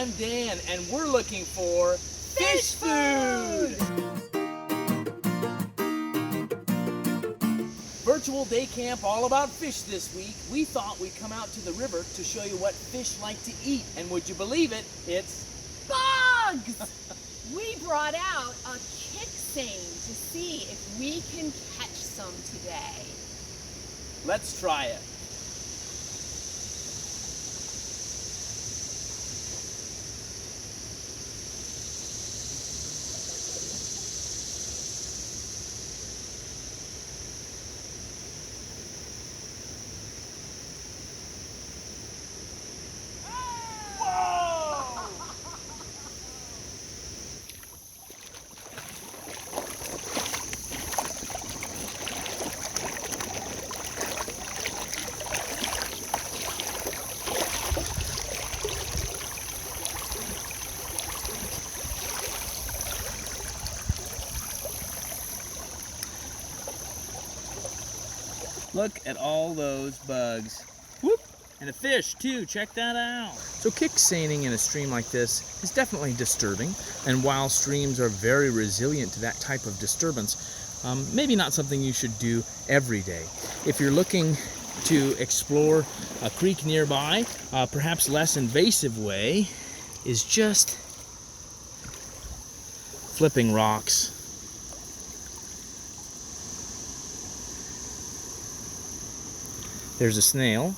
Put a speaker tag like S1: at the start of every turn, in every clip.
S1: I'm Dan, and we're looking for fish food! Virtual day camp all about fish this week. We thought we'd come out to the river to show you what fish like to eat. And would you believe it, it's
S2: bugs! We brought out a kick seine to see if we can catch some today.
S1: Let's try it. Look at all those bugs. Whoop! And a fish too, check that out. So kick seining in a stream like this is definitely disturbing, and while streams are very resilient to that type of disturbance, maybe not something you should do every day. If you're looking to explore a creek nearby, perhaps less invasive way is just flipping rocks. There's a snail.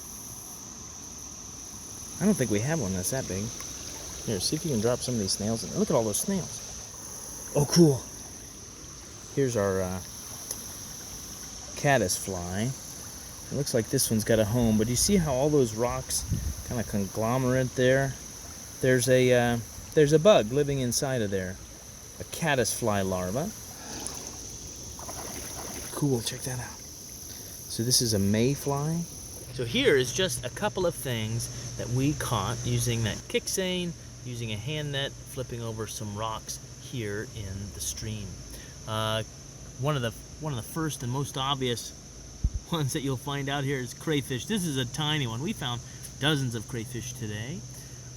S1: I don't think we have one that's that big. Here, see if you can drop some of these snails in there. Look at all those snails. Oh, cool. Here's our caddisfly. It looks like this one's got a home, but you see how all those rocks kind of conglomerate there? There's a bug living inside of there. A caddisfly larva. Cool, check that out. So this is a mayfly. So here is just a couple of things that we caught using that kick seine, using a hand net, flipping over some rocks here in the stream. One of the first and most obvious ones that you'll find out here is crayfish. This is a tiny one. We found dozens of crayfish today.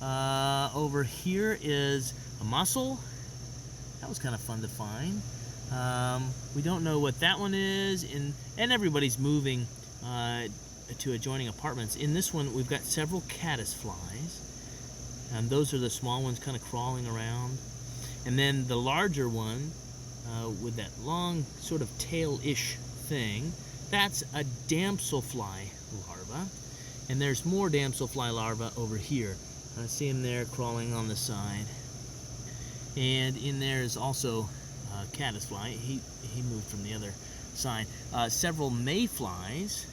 S1: Over here is a mussel. That was kind of fun to find. We don't know what that one is, and everybody's moving to adjoining apartments. In this one, we've got several caddisflies, and those are the small ones kind of crawling around. And then the larger one, with that long sort of tail-ish thing, that's a damselfly larva. And there's more damselfly larvae over here. I see them there crawling on the side. And in there is also caddisfly. He moved from the other side. Several mayflies.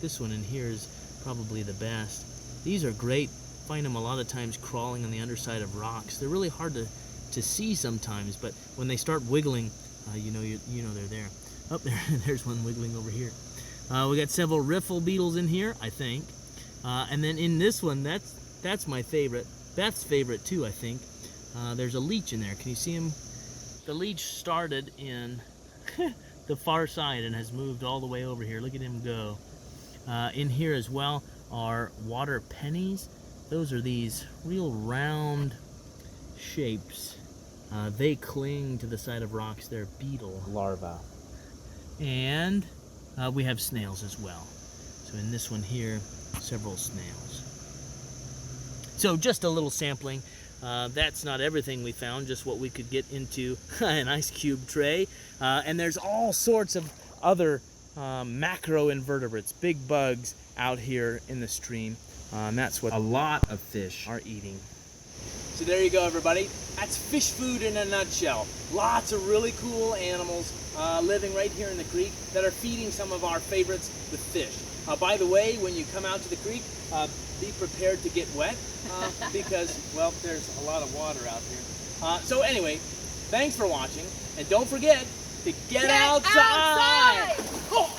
S1: This one in here is probably the best. These are great. Find them a lot of times crawling on the underside of rocks. They're really hard to see sometimes, but when they start wiggling, you know they're there. Oh, there's one wiggling over here. We got several riffle beetles in here, I think. And then in this one, that's my favorite. Beth's favorite too, I think. There's a leech in there. Can you see him? The leech started in the far side and has moved all the way over here. Look at him go. In here as well are water pennies. Those are these real round shapes. They cling to the side of rocks. They're beetle larvae. And we have snails as well. So in this one here, several snails. So just a little sampling. That's not everything we found, just what we could get into an ice cube tray. And there's all sorts of other macroinvertebrates, big bugs out here in the stream. And that's what a lot of fish are eating. So there you go, everybody. That's fish food in a nutshell. Lots of really cool animals living right here in the creek that are feeding some of our favorites, the fish. By the way, when you come out to the creek, be prepared to get wet because, well, there's a lot of water out here. So anyway, thanks for watching, and don't forget to get outside! Oh!